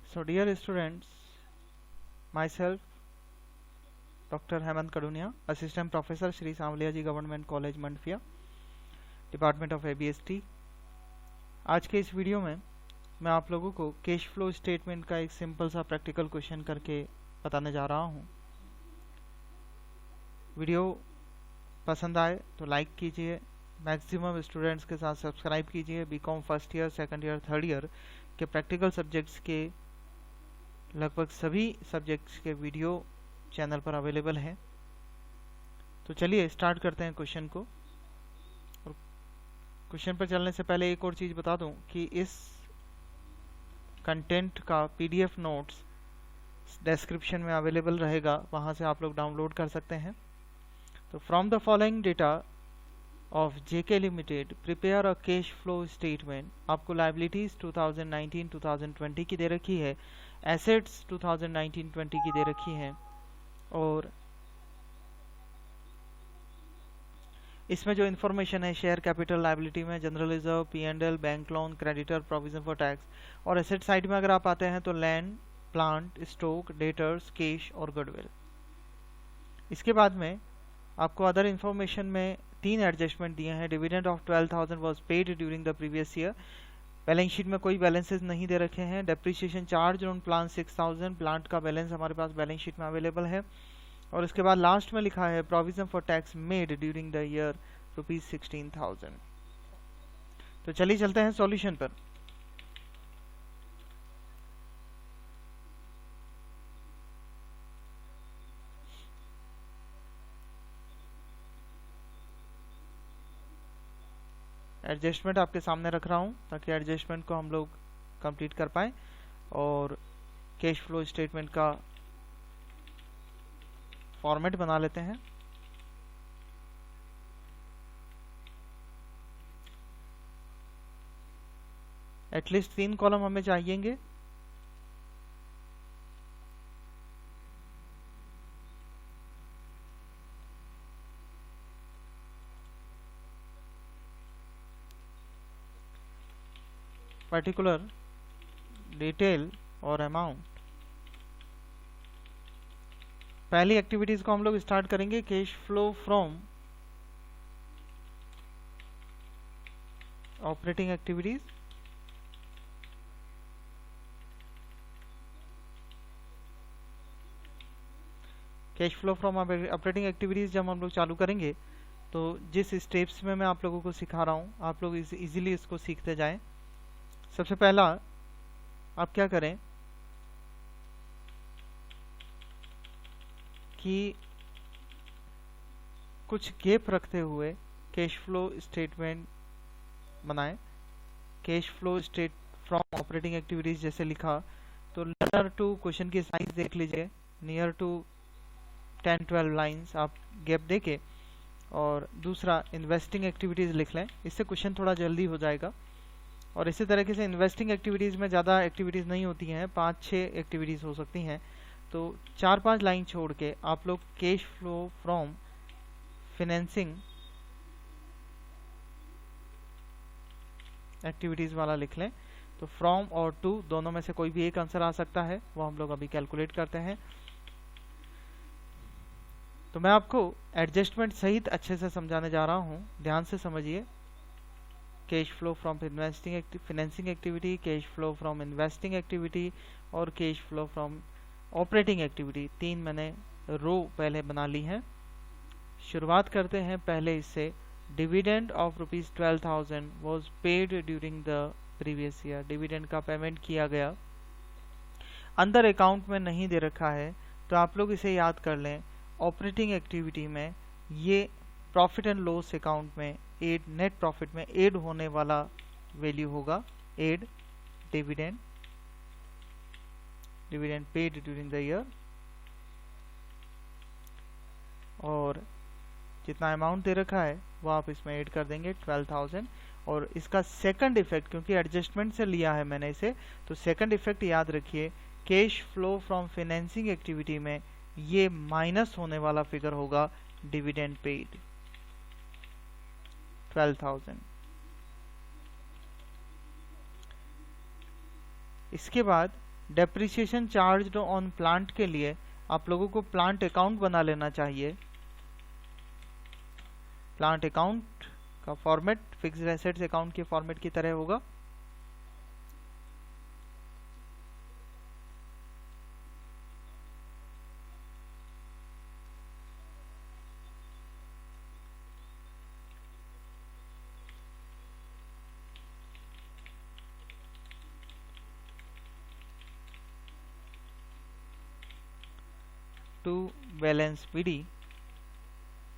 So dear students, myself Dr. Hemant Kadunia, Assistant Professor Shri Samvaliya Ji Government College Mandfiya, Department of ABST। आज के इस video में मैं आप लोगों को कैश फ्लो स्टेटमेंट का एक सिंपल सा प्रैक्टिकल क्वेश्चन करके बताने जा रहा हूँ। वीडियो पसंद आए तो लाइक कीजिए, मैक्सिमम स्टूडेंट्स के साथ सब्सक्राइब कीजिए। BCom first year, second year, third year के प्रैक्टिकल सब्जेक्ट्स के लगभग सभी सब्जेक्ट्स के वीडियो चैनल पर अवेलेबल है। तो चलिए स्टार्ट करते हैं क्वेश्चन को। और क्वेश्चन पर चलने से पहले एक और चीज़ बता दूं कि इस कंटेंट का पीडीएफ नोट्स डिस्क्रिप्शन में अवेलेबल रहेगा, वहां से आप लोग डाउनलोड कर सकते हैं। तो from the following data of JK limited prepare a cash flow statement. आपको लायबिलिटीज 2019-2020 की दे रखी है, एसेट्स 2019-20 की दे रखी हैं, और इसमें जो इन्फॉर्मेशन है शेयर कैपिटल लायबिलिटी में general reserve, P&L, bank loan, creditor, provision for tax. और एसेट साइड में अगर आप आते हैं तो land, plant, stock, debtors, cash और गुडविल। इसके बाद में आपको अदर इन्फॉर्मेशन में 3 एडजस्टमेंट दिए हैं। Dividend of 12,000 was paid during the previous year. Balance sheet में कोई बैलेंसेस नहीं दे रखे हैं। Depreciation charge on plan 6,000। Plant का बैलेंस हमारे पास बैलेंस शीट में अवेलेबल है। और इसके बाद लास्ट में लिखा है provision for tax made during the year ₹16,000। तो चलिए चलते हैं सॉल्यूशन पर। एडजस्टमेंट आपके सामने रख रहा हूं ताकि एडजस्टमेंट को हम लोग कंप्लीट कर पाए और कैश फ्लो स्टेटमेंट का फॉर्मेट बना लेते हैं। एटलीस्ट 3 कॉलम हमें चाहिएंगे। पर्टिकुलर, डिटेल और अमाउंट। पहली एक्टिविटीज को हम लोग स्टार्ट करेंगे cash flow from operating activities. Cash flow from operating activities जब हम लोग चालू करेंगे तो जिस स्टेप्स में मैं आप लोगों को सिखा रहा हूं आप लोग इजीली इसको सीखते जाएं। सबसे पहला आप क्या करें कि कुछ गैप रखते हुए कैश फ्लो स्टेटमेंट बनाएं। Cash flow state from operating activities जैसे लिखा तो नियर टू क्वेश्चन की साइज देख लीजिए, नियर टू 10-12 लाइंस आप गैप देके। और दूसरा इन्वेस्टिंग एक्टिविटीज लिख लें, इससे क्वेश्चन थोड़ा जल्दी हो जाएगा। और इसी तरीके से इन्वेस्टिंग एक्टिविटीज में ज़्यादा एक्टिविटीज नहीं होती हैं, 5-6 एक्टिविटीज हो सकती हैं। तो 4-5 लाइन छोड़ के आप लोग cash flow from financing activities वाला लिख लें। तो फ्रॉम और टू दोनों में से कोई भी एक आंसर आ सकता है, वो हम लोग अभी कैलकुलेट करते हैं। तो मैं आपको एडजस्टमेंट सहित अच्छे से समझाने जा रहा हूँ, ध्यान से समझिए। Cash flow from financing activity, cash flow from investing activity और cash flow from operating activity. 3 मैंने रो पहले बना ली हैं। शुरुआत करते हैं पहले इससे। Dividend of ₹12,000 was paid during the previous year. Dividend का पेमेंट किया गया, अंदर अकाउंट में नहीं दे रखा है, तो आप लोग इसे याद कर लें। ऑपरेटिंग एक्टिविटी में ये प्रॉफिट एंड लॉस अकाउंट में एड, नेट प्रॉफिट में एड होने वाला वैल्यू होगा add dividend, dividend paid during the year. और जितना अमाउंट दे रखा है वो आप इसमें ऐड कर देंगे 12,000। और इसका सेकंड इफेक्ट, क्योंकि एडजस्टमेंट से लिया है मैंने इसे, तो सेकंड इफेक्ट याद रखिए, cash flow from financing activity में ये माइनस होने वाला फिगर होगा डिविडेंड पेड 12,000। इसके बाद डेप्रिसिएशन चार्ज ऑन प्लांट के लिए आप लोगों को प्लांट अकाउंट बना लेना चाहिए। प्लांट अकाउंट का फॉर्मेट फिक्स्ड एसेट्स अकाउंट के फॉर्मेट की तरह होगा। टू बैलेंस पीडी,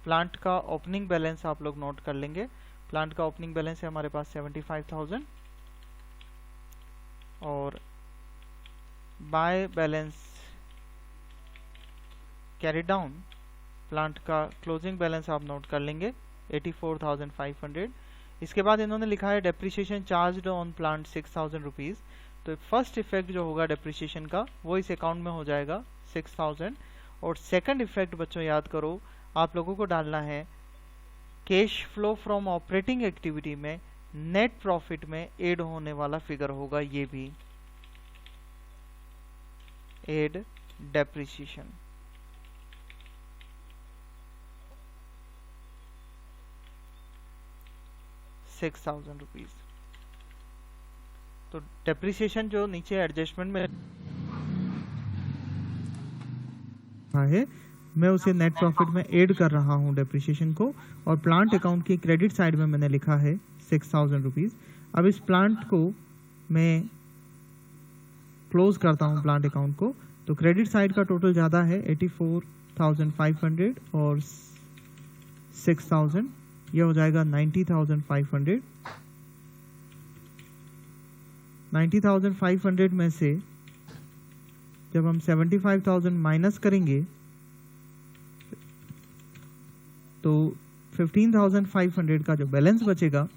प्लांट का ओपनिंग बैलेंस आप लोग नोट कर लेंगे। प्लांट का ओपनिंग बैलेंस है हमारे पास 75,000 और by balance carry down, plant का क्लोजिंग बैलेंस आप नोट कर लेंगे 84,500। इसके बाद इन्होंने लिखा है depreciation charge on plant 6,000 rupees. तो फर्स्ट इफेक्ट जो होगा डेप्रिसिएशन का वो इस अकाउंट में हो जाएगा 6,000। और सेकंड इफेक्ट बच्चों याद करो, आप लोगों को डालना है cash flow from operating activity में नेट प्रॉफिट में ऐड होने वाला फिगर होगा, ये भी एड डेप्रिसिएशन। ₹6,000। तो डेप्रिसिएशन जो नीचे एडजस्टमेंट में है, मैं उसे नेट प्रॉफिट में ऐड कर रहा हूं डेप्रिसिएशन को। और प्लांट अकाउंट की क्रेडिट साइड में मैंने लिखा है 6,000 रुपीज। अब इस प्लांट को मैं क्लोज करता हूं प्लांट अकाउंट को। तो क्रेडिट साइड का टोटल ज्यादा है 84,500 और 6,000, यह हो जाएगा 90,500। 90,500 में से जब हम 75,000 माइनस करेंगे तो 15,500 का जो बैलेंस बचेगा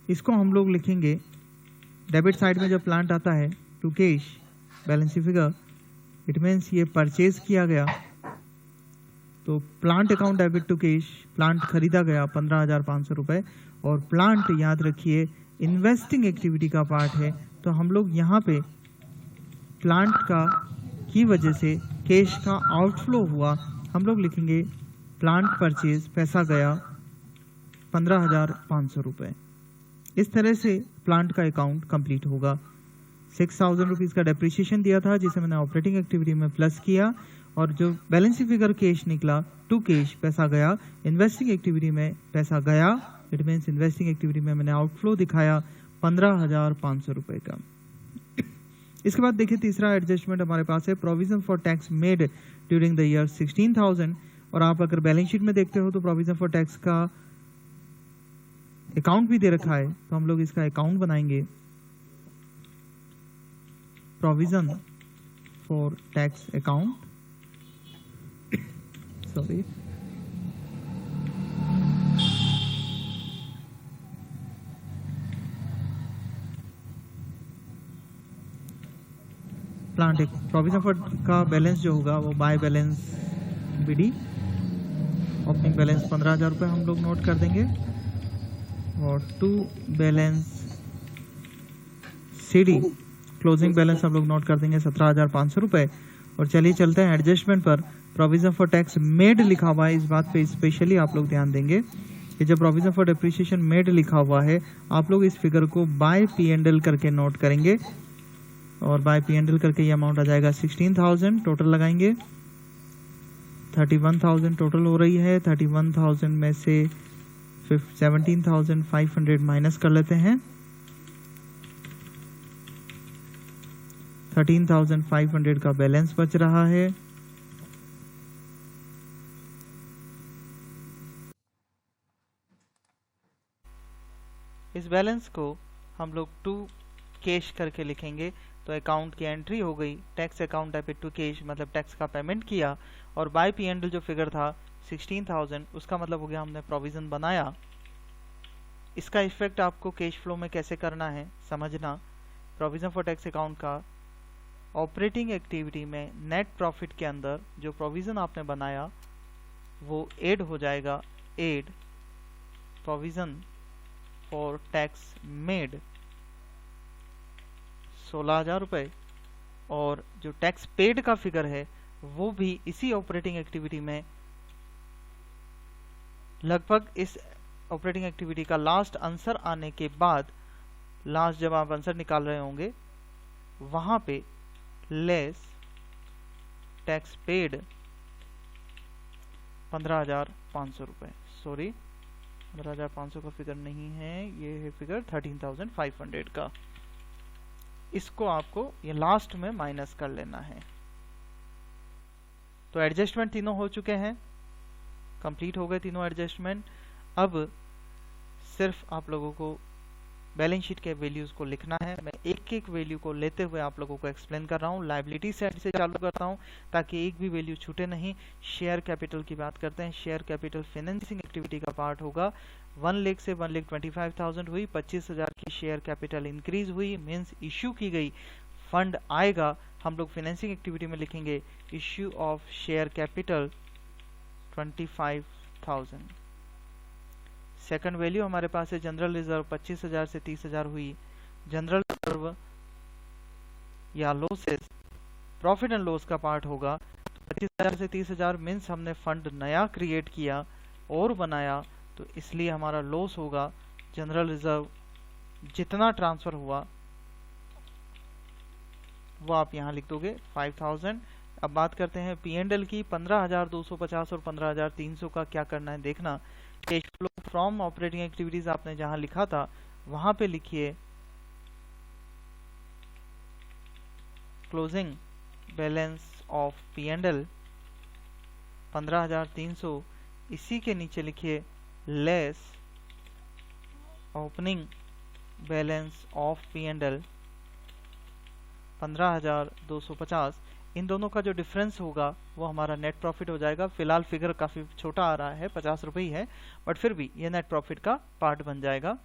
इसको हम लोग लिखेंगे डेबिट साइड में। जब प्लांट आता है to cash balance figure, it means ये परचेज किया गया। तो plant account debit to cash, plant खरीदा गया 15,500 रुपए। और प्लांट याद रखिए इन्वेस्टिंग एक्टिविटी का पार्ट है। तो हम लोग यहाँ पे प्लांट का की वजह से कैश का आउटफ्लो हुआ, हम लोग लिखेंगे प्लांट परचेज, पैसा गया 15,500 रुपए। इस तरह से प्लांट का अकाउंट कंप्लीट होगा। 6,000 रुपीज का डेप्रिसिएशन दिया था जिसे मैंने ऑपरेटिंग एक्टिविटी में प्लस किया, और जो बैलेंस फिगर कैश निकला टू कैश, पैसा गया। इन्वेस्टिंग एक्टिविटी में पैसा गया, इट मीन्स इन्वेस्टिंग एक्टिविटी में मैंने आउटफ्लो दिखाया 15,500 रुपए का। इसके बाद देखिए तीसरा एडजस्टमेंट हमारे पास है provision for tax made during the year 16,000। और आप अगर बैलेंस शीट में देखते हो तो प्रोविजन फॉर टैक्स का अकाउंट भी दे रखा है, तो हम लोग इसका अकाउंट बनाएंगे। Provision for tax account, sorry, plant provision for का बैलेंस जो होगा वो by balance BD, opening balance 15,000 रुपये हम लोग नोट कर देंगे। और to balance CD, closing balance हम लोग नोट कर देंगे 17,500 रुपये। और चलिए चलते हैं एडजस्टमेंट पर। प्रोविजन फॉर टैक्स मेड लिखा हुआ है, इस बात पे स्पेशली आप लोग ध्यान देंगे कि जब प्रोविजन फॉर डेप्रिसिएशन मेड लिखा हुआ है आप लोग इस फिगर को बाय P&L करके नोट करेंगे। और बाय P&L करके ये अमाउंट आ जाएगा 16,000। टोटल लगाएंगे 31,000 टोटल हो रही है। 31,000 में से 17,500 माइनस कर लेते हैं। 13,500 का बैलेंस बच रहा है। इस बैलेंस को हम लोग टू कैश करके लिखेंगे। तो अकाउंट की एंट्री हो गई tax account debit to cash, मतलब टैक्स का पेमेंट किया। और बाय P&L जो फिगर था 16,000, उसका मतलब हो गया हमने प्रोविजन बनाया। इसका इफेक्ट आपको कैश फ्लो में कैसे करना है समझना। प्रोविजन फॉर टैक्स अकाउंट का ऑपरेटिंग एक्टिविटी में नेट प्रॉफिट के अंदर जो प्रोविजन आपने बनाया वो ऐड हो जाएगा, add provision for tax made. 16,000 रुपये, और जो टैक्स पेड का फिगर है वो भी इसी ऑपरेटिंग एक्टिविटी में लगभग इस ऑपरेटिंग एक्टिविटी का लास्ट आंसर आने के बाद, लास्ट जब आप आंसर निकाल रहे होंगे वहां पे लेस टैक्स पेड 15,500 रुपये, सॉरी 15,500 का फिगर नहीं है, ये है फिगर 13,500 का। इसको आपको ये लास्ट में माइनस कर लेना है। तो एडजस्टमेंट तीनों हो चुके हैं, कंप्लीट हो गए तीनों एडजस्टमेंट। अब सिर्फ आप लोगों को बैलेंस शीट के वैल्यूज को लिखना है। मैं एक एक वैल्यू को लेते हुए आप लोगों को एक्सप्लेन कर रहा हूँ। लायबिलिटी साइड से चालू करता हूँ ताकि एक भी वैल्यू छूटे नहीं। शेयर कैपिटल की बात करते हैं। शेयर कैपिटल फाइनेंसिंग एक्टिविटी का पार्ट होगा। 1 लाख से 1,25,000 हुई, 25,000 की शेयर कैपिटल इंक्रीज हुई, मीन्स इश्यू की गई फंड आएगा। हम लोग फाइनेंसिंग एक्टिविटी में लिखेंगे issue of share capital 25,000। Second value हमारे पास है जनरल रिजर्व, 25,000 से 30,000 हुई। जनरल रिजर्व या लॉसेस प्रॉफिट एंड लॉस का पार्ट होगा। 25,000 से 30,000 मीन्स हमने फंड नया क्रिएट किया और बनाया, तो इसलिए हमारा लॉस होगा। जनरल रिजर्व जितना ट्रांसफर हुआ वो आप यहाँ लिख दोगे 5,000। अब बात करते हैं P&L की। 15,250 और 15,300 का क्या करना है देखना। Cash flow from operating activities आपने जहां लिखा था वहां पे लिखिए क्लोजिंग बैलेंस ऑफ P&L 15,300। इसी के नीचे लिखिए less opening balance of P&L 15,250। इन दोनों का जो डिफरेंस होगा वो हमारा नेट प्रॉफिट हो जाएगा। फिलहाल फिगर काफ़ी छोटा आ रहा है, 50 रुपये ही है, बट फिर भी ये नेट प्रॉफिट का पार्ट बन जाएगा।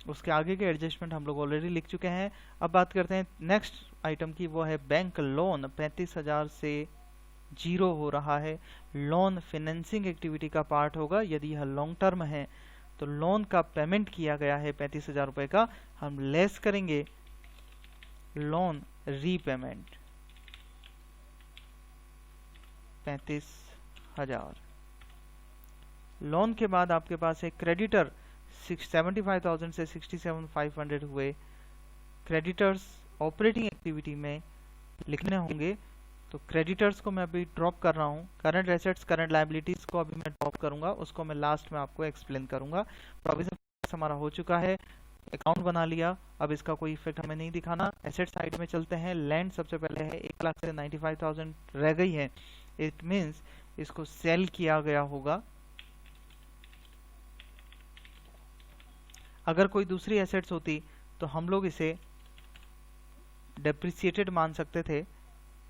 उसके आगे के एडजस्टमेंट हम लोग ऑलरेडी लिख चुके हैं। अब बात करते हैं नेक्स्ट आइटम की, वो है बैंक लोन। 35,000 से 0 हो रहा है। लोन फाइनेंसिंग एक्टिविटी का पार्ट होगा। यदि यह लॉन्ग टर्म है तो लोन का पेमेंट किया गया है 35,000 रुपये का, हम लेस करेंगे लोन रीपेमेंट 35,000। लोन के बाद आपके पास एक क्रेडिटर 75,000 से 67,500 हुए। क्रेडिटर्स ऑपरेटिंग एक्टिविटी में लिखने होंगे, तो क्रेडिटर्स को मैं अभी ड्रॉप कर रहा हूँ। करंट एसेट्स करंट लायबिलिटीज को अभी मैं ड्रॉप करूंगा, उसको मैं लास्ट में आपको एक्सप्लेन करूंगा। प्रोविजन हमारा हो चुका है, अकाउंट बना लिया। अब इसका कोई इफेक्ट हमें नहीं दिखाना। एसेट साइड में चलते हैं। लैंड सबसे पहले है 1 लाख से 95,000 रह गई है। इट मीन्स इसको सेल किया गया होगा। अगर कोई दूसरी एसेट्स होती तो हम लोग इसे डेप्रिसिएटेड मान सकते थे,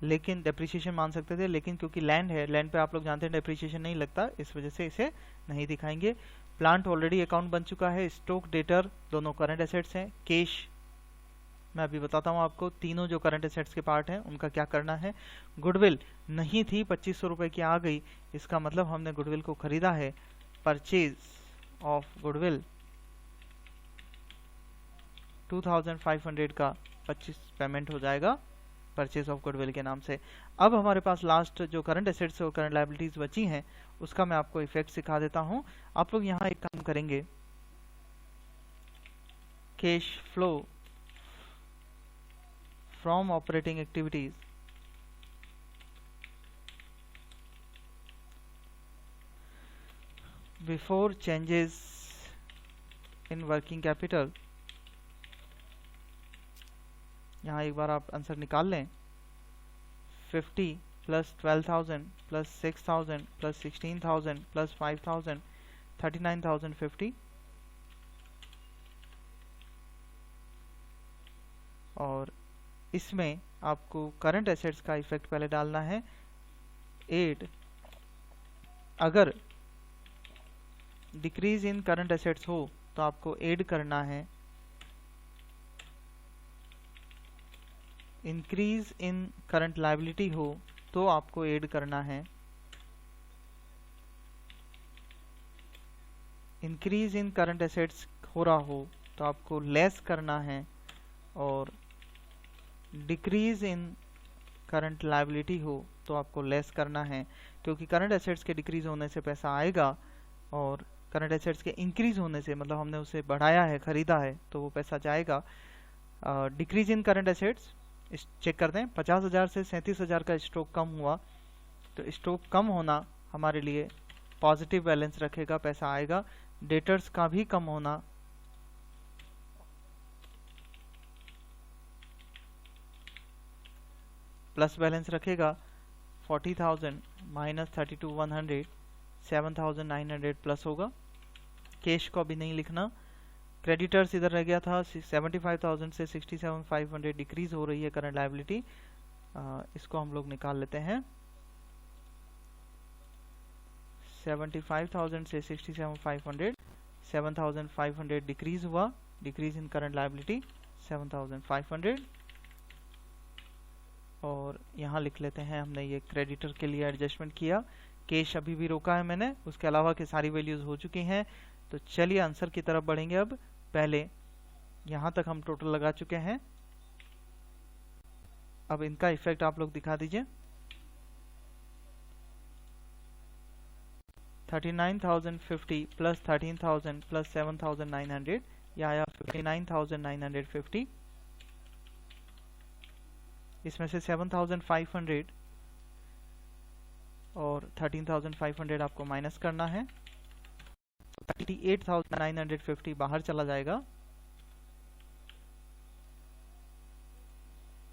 लेकिन डेप्रिसिएशन मान सकते थे, लेकिन क्योंकि लैंड है, लैंड पे आप लोग जानते हैं डेप्रिसिएशन नहीं लगता, इस वजह से इसे नहीं दिखाएंगे। प्लांट ऑलरेडी अकाउंट बन चुका है। स्टॉक डेटर दोनों करंट एसेट्स हैं। कैश मैं अभी बताता हूँ आपको, तीनों जो करंट एसेट्स के पार्ट हैं उनका क्या करना है। गुडविल नहीं थी, 2,500 रुपए की आ गई, इसका मतलब हमने गुडविल को खरीदा है। परचेज ऑफ गुडविल 2,500 का 25 पेमेंट हो जाएगा परचेज ऑफ गुडविल के नाम से। अब हमारे पास लास्ट जो करंट एसेट्स और करंट लायबिलिटीज बची हैं उसका मैं आपको इफेक्ट सिखा देता हूं। आप लोग यहाँ एक काम करेंगे, cash flow from operating activities before changes in working capital. यहाँ एक बार आप आंसर निकाल लें। 50 प्लस 12,000 प्लस 6,000 प्लस 16,000 प्लस 5,000 39,050। और इसमें आपको करंट एसेट्स का इफेक्ट पहले डालना है। 8 अगर डिक्रीज इन करंट एसेट्स हो तो आपको ऐड करना है। इंक्रीज इन करंट लायबिलिटी हो तो आपको ऐड करना है। इंक्रीज इन करंट एसेट्स हो रहा हो तो आपको लेस करना है। और डिक्रीज इन करंट लायबिलिटी हो तो आपको लेस करना है, क्योंकि करंट एसेट्स के डिक्रीज होने से पैसा आएगा और करंट एसेट्स के इंक्रीज होने से, मतलब हमने उसे बढ़ाया है, खरीदा है, तो वो पैसा जाएगा। Decrease in current assets check करते हैं, 50,000 से 37,000 का स्टॉक कम हुआ, तो स्टॉक कम होना हमारे लिए पॉजिटिव बैलेंस रखेगा, पैसा आएगा। डेटर्स का भी कम होना प्लस बैलेंस रखेगा। 40,000 माइनस 32,100 7,900 प्लस होगा। कैश को अभी नहीं लिखना। क्रेडिटर्स इधर रह गया था, 75,000 से 67,500 डिक्रीज हो रही है करंट लायबिलिटी, इसको हम लोग निकाल लेते हैं। 75,000 से 67,500 7,500 डिक्रीज हुआ, डिक्रीज इन करंट लायबिलिटी 7,500। और यहाँ लिख लेते हैं, हमने ये क्रेडिटर के लिए एडजस्टमेंट किया। कैश अभी भी रोका है मैंने, उसके अलावा की सारी वैल्यूज हो चुकी हैं। तो चलिए आंसर की तरफ बढ़ेंगे। अब पहले यहाँ तक हम टोटल लगा चुके हैं, अब इनका इफेक्ट आप लोग दिखा दीजिए। 39,050 प्लस 13,000 प्लस 7,900, यह आया 59,950। इसमें से 7,500 और 13,500 आपको माइनस करना है, 38,950 बाहर चला जाएगा।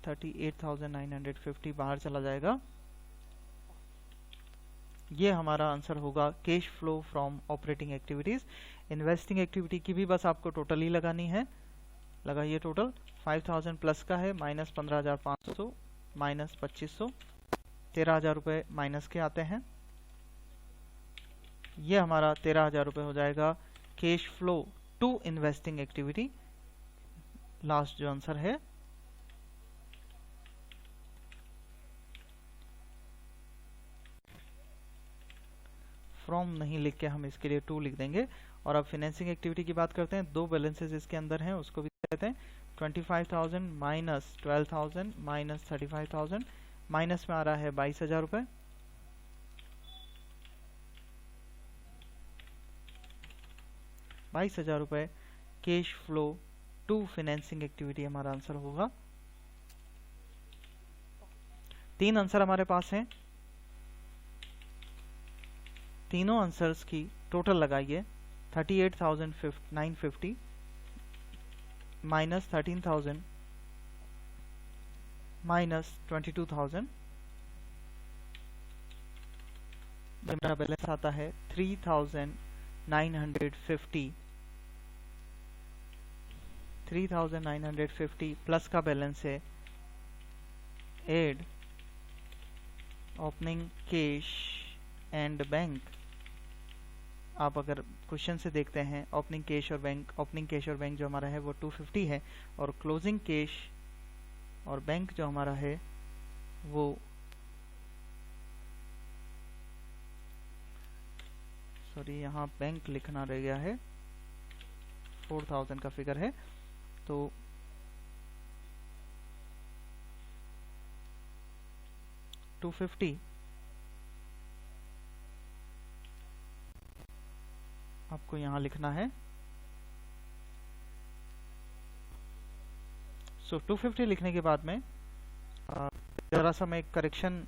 38,950 बाहर चला जाएगा। ये हमारा आंसर होगा cash flow from operating activities. Investing activity की भी बस आपको टोटल ही लगानी है। लगाइए टोटल। 5,000 प्लस का है, माइनस 15,500 माइनस 2,500, 13,000 रुपये माइनस के आते हैं। ये हमारा 13,000 रुपये हो जाएगा cash flow to investing activity. Last जो आंसर है, फ्रॉम नहीं लिख के हम इसके लिए टू लिख देंगे। और अब फाइनेंसिंग एक्टिविटी की बात करते हैं। दो बैलेंसेस इसके अंदर हैं, उसको भी कहते हैं 25,000 माइनस 12,000 माइनस 35,000, माइनस में आ रहा है 22,000 रुपये। ₹22,000 cash flow to financing activity हमारा आंसर होगा। 3 आंसर हमारे पास हैं, तीनों आंसर्स की टोटल लगाइए। 38,950 माइनस 13,000 माइनस 22,000, मेरा बैलेंस आता है 3,950। 3,950 प्लस का बैलेंस है add opening cash and bank. आप अगर क्वेश्चन से देखते हैं, ओपनिंग कैश और बैंक जो हमारा है वो 250 है, और क्लोजिंग कैश और बैंक जो हमारा है वो यहाँ बैंक लिखना रह गया है, 4,000 का फिगर है। तो $250 आपको यहाँ लिखना है। 250 लिखने के बाद में जरा सा मैं करेक्शन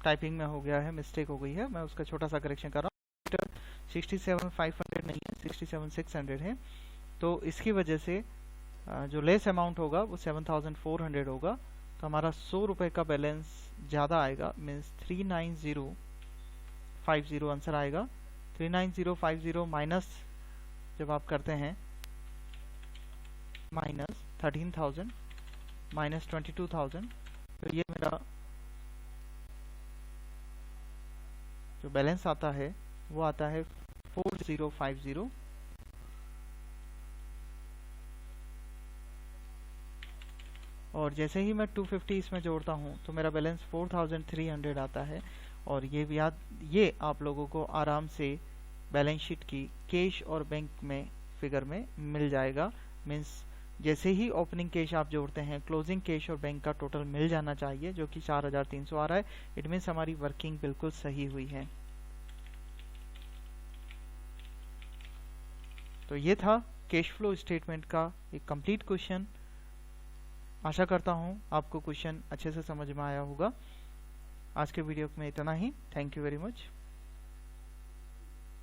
टाइपिंग में हो गया है, मिस्टेक हो गई है, मैं उसका छोटा सा करेक्शन कर रहा हूँ। 67,500 नहीं है, 67,600 है। तो इसकी वजह से जो लेस अमाउंट होगा वो 7,400 होगा। तो हमारा 100 रुपये का बैलेंस ज़्यादा आएगा, मीन्स 39050 आंसर आएगा। 39050 माइनस जब आप करते हैं, माइनस 13,000 माइनस 22,000, तो ये मेरा जो बैलेंस आता है वो आता है 4050। और जैसे ही मैं 250 इसमें जोड़ता हूँ तो मेरा बैलेंस 4,300 आता है। और ये आप लोगों को आराम से बैलेंस शीट की कैश और बैंक में फिगर में मिल जाएगा। मीन्स जैसे ही ओपनिंग कैश आप जोड़ते हैं, क्लोजिंग कैश और बैंक का टोटल मिल जाना चाहिए, जो कि 4300 आ रहा है। इट मीन्स हमारी वर्किंग बिल्कुल सही हुई है। तो ये था कैश फ्लो स्टेटमेंट का एक कंप्लीट क्वेश्चन। आशा करता हूँ आपको क्वेश्चन अच्छे से समझ में आया होगा। आज के वीडियो में इतना ही। Thank you very much.